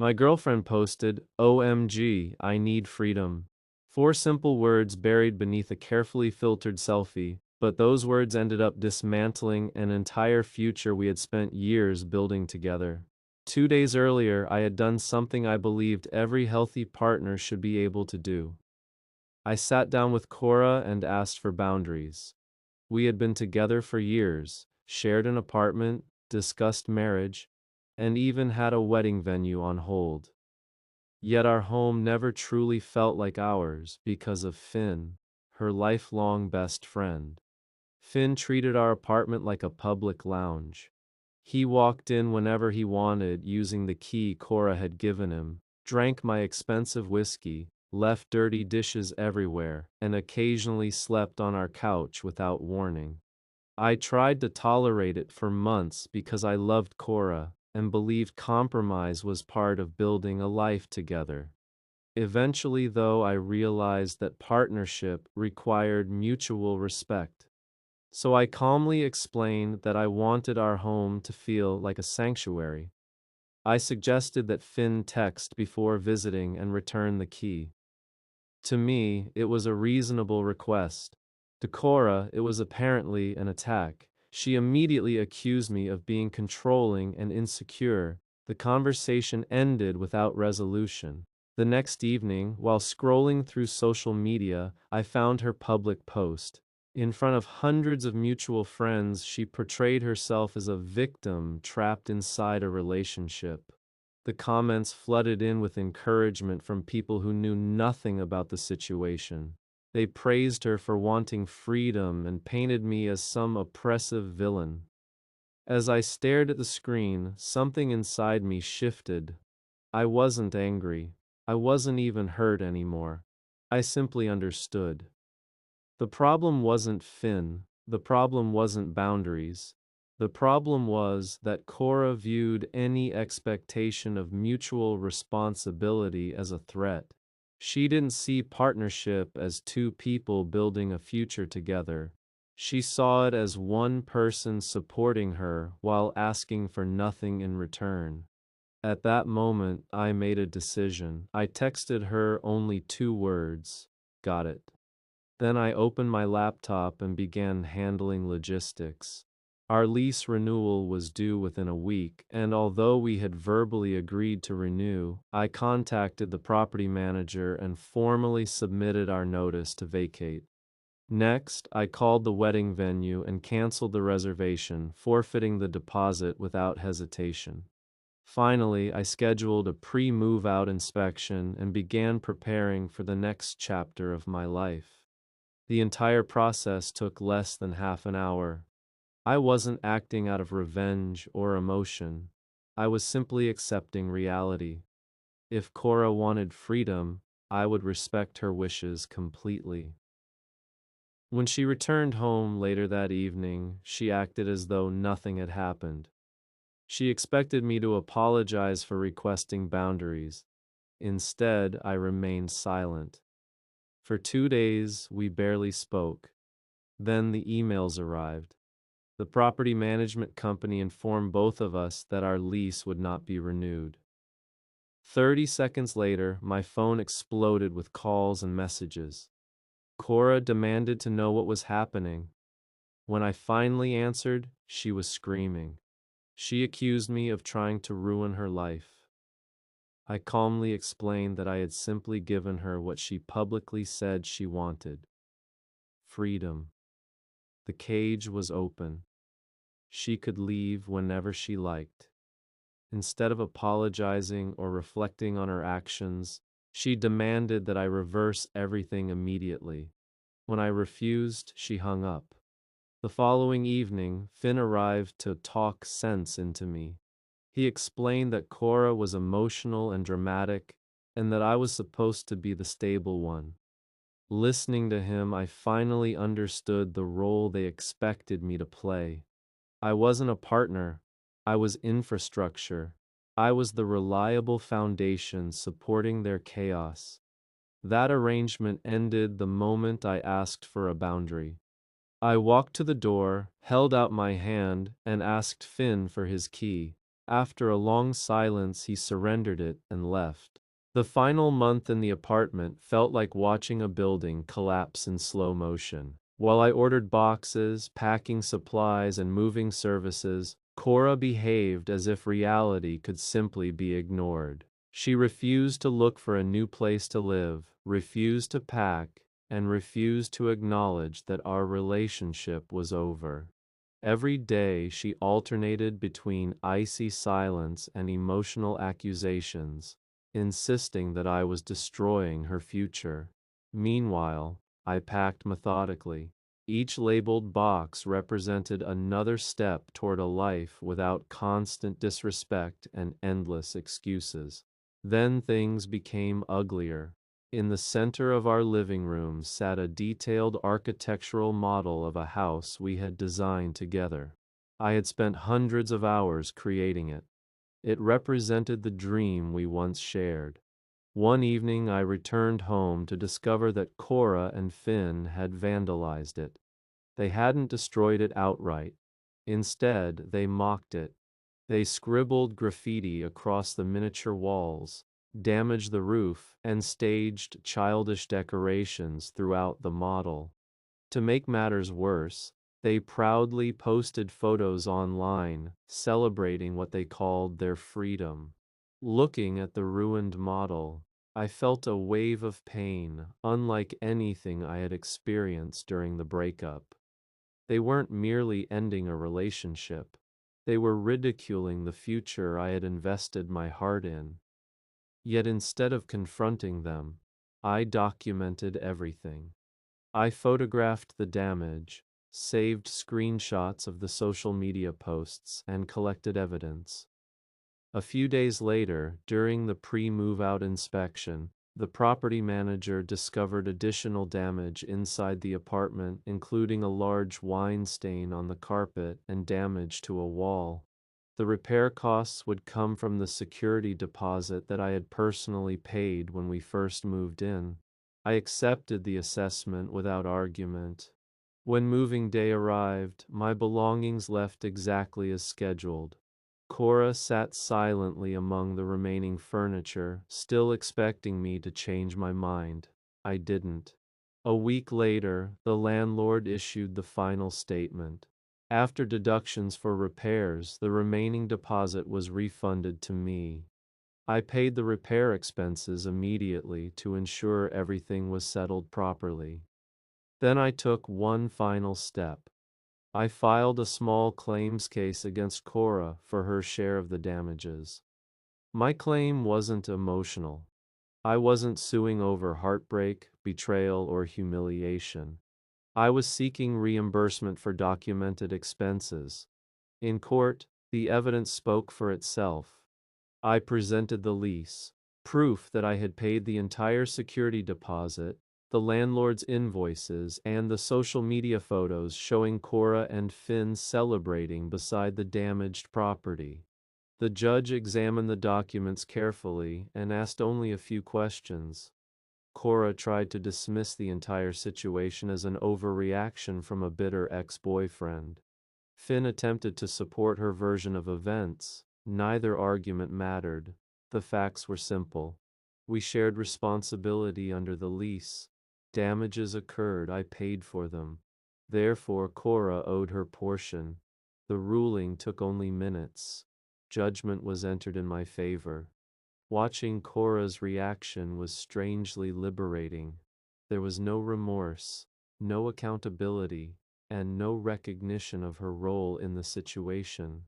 My girlfriend posted, OMG, I need freedom. 4 simple words buried beneath a carefully filtered selfie, but those words ended up dismantling an entire future we had spent years building together. 2 days earlier, I had done something I believed every healthy partner should be able to do. I sat down with Cora and asked for boundaries. We had been together for years, shared an apartment, discussed marriage, and even had a wedding venue on hold. Yet our home never truly felt like ours because of Finn, her lifelong best friend. Finn treated our apartment like a public lounge. He walked in whenever he wanted using the key Cora had given him, drank my expensive whiskey, left dirty dishes everywhere, and occasionally slept on our couch without warning. I tried to tolerate it for months because I loved Cora and believed compromise was part of building a life together. Eventually, though, I realized that partnership required mutual respect. So I calmly explained that I wanted our home to feel like a sanctuary. I suggested that Finn text before visiting and return the key. To me, it was a reasonable request. To Cora, it was apparently an attack. She immediately accused me of being controlling and insecure. The conversation ended without resolution. The next evening, while scrolling through social media, I found her public post. In front of hundreds of mutual friends, she portrayed herself as a victim trapped inside a relationship. The comments flooded in with encouragement from people who knew nothing about the situation. They praised her for wanting freedom and painted me as some oppressive villain. As I stared at the screen, something inside me shifted. I wasn't angry. I wasn't even hurt anymore. I simply understood. The problem wasn't Finn. The problem wasn't boundaries. The problem was that Cora viewed any expectation of mutual responsibility as a threat. She didn't see partnership as two people building a future together. She saw it as one person supporting her while asking for nothing in return. At that moment, I made a decision. I texted her only 2 words. Got it. Then I opened my laptop and began handling logistics. Our lease renewal was due within a week, and although we had verbally agreed to renew, I contacted the property manager and formally submitted our notice to vacate. Next, I called the wedding venue and canceled the reservation, forfeiting the deposit without hesitation. Finally, I scheduled a pre-move-out inspection and began preparing for the next chapter of my life. The entire process took less than half an hour. I wasn't acting out of revenge or emotion. I was simply accepting reality. If Cora wanted freedom, I would respect her wishes completely. When she returned home later that evening, she acted as though nothing had happened. She expected me to apologize for requesting boundaries. Instead, I remained silent. For 2 days, we barely spoke. Then the emails arrived. The property management company informed both of us that our lease would not be renewed. 30 seconds later, my phone exploded with calls and messages. Cora demanded to know what was happening. When I finally answered, she was screaming. She accused me of trying to ruin her life. I calmly explained that I had simply given her what she publicly said she wanted: freedom. The cage was open. She could leave whenever she liked. Instead of apologizing or reflecting on her actions, she demanded that I reverse everything immediately. When I refused, she hung up. The following evening, Finn arrived to talk sense into me. He explained that Cora was emotional and dramatic, and that I was supposed to be the stable one. Listening to him, I finally understood the role they expected me to play. I wasn't a partner. I was infrastructure. I was the reliable foundation supporting their chaos. That arrangement ended the moment I asked for a boundary. I walked to the door, held out my hand, and asked Finn for his key. After a long silence, he surrendered it and left. The final month in the apartment felt like watching a building collapse in slow motion. While I ordered boxes, packing supplies, and moving services, Cora behaved as if reality could simply be ignored. She refused to look for a new place to live, refused to pack, and refused to acknowledge that our relationship was over. Every day she alternated between icy silence and emotional accusations, insisting that I was destroying her future. Meanwhile, I packed methodically. Each labeled box represented another step toward a life without constant disrespect and endless excuses. Then things became uglier. In the center of our living room sat a detailed architectural model of a house we had designed together. I had spent hundreds of hours creating it. It represented the dream we once shared. One evening I returned home to discover that Cora and Finn had vandalized it. They hadn't destroyed it outright. Instead, they mocked it. They scribbled graffiti across the miniature walls, damaged the roof, and staged childish decorations throughout the model. To make matters worse, they proudly posted photos online, celebrating what they called their freedom. Looking at the ruined model, I felt a wave of pain, unlike anything I had experienced during the breakup. They weren't merely ending a relationship. They were ridiculing the future I had invested my heart in. Yet instead of confronting them, I documented everything. I photographed the damage, saved screenshots of the social media posts, and collected evidence. A few days later, during the pre-move-out inspection, the property manager discovered additional damage inside the apartment, including a large wine stain on the carpet and damage to a wall. The repair costs would come from the security deposit that I had personally paid when we first moved in. I accepted the assessment without argument. When moving day arrived, my belongings left exactly as scheduled. Cora sat silently among the remaining furniture, still expecting me to change my mind. I didn't. A week later, the landlord issued the final statement. After deductions for repairs, the remaining deposit was refunded to me. I paid the repair expenses immediately to ensure everything was settled properly. Then I took one final step. I filed a small claims case against Cora for her share of the damages. My claim wasn't emotional. I wasn't suing over heartbreak, betrayal, or humiliation. I was seeking reimbursement for documented expenses. In court, the evidence spoke for itself. I presented the lease, proof that I had paid the entire security deposit, the landlord's invoices, and the social media photos showing Cora and Finn celebrating beside the damaged property. The judge examined the documents carefully and asked only a few questions. Cora tried to dismiss the entire situation as an overreaction from a bitter ex-boyfriend. Finn attempted to support her version of events. Neither argument mattered. The facts were simple. We shared responsibility under the lease. Damages occurred, I paid for them. Therefore, Cora owed her portion. The ruling took only minutes. Judgment was entered in my favor. Watching Cora's reaction was strangely liberating. There was no remorse, no accountability, and no recognition of her role in the situation.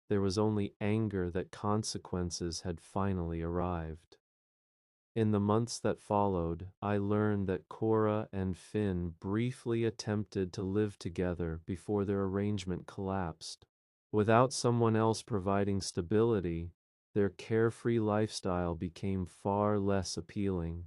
There was only anger that consequences had finally arrived. In the months that followed, I learned that Cora and Finn briefly attempted to live together before their arrangement collapsed. Without someone else providing stability, their carefree lifestyle became far less appealing.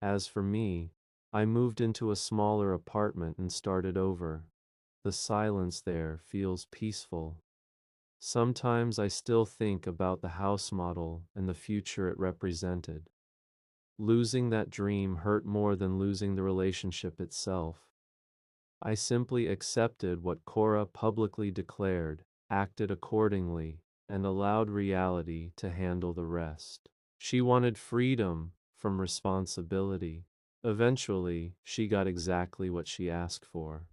As for me, I moved into a smaller apartment and started over. The silence there feels peaceful. Sometimes I still think about the house model and the future it represented. Losing that dream hurt more than losing the relationship itself. I simply accepted what Cora publicly declared, acted accordingly, and allowed reality to handle the rest. She wanted freedom from responsibility. Eventually, she got exactly what she asked for.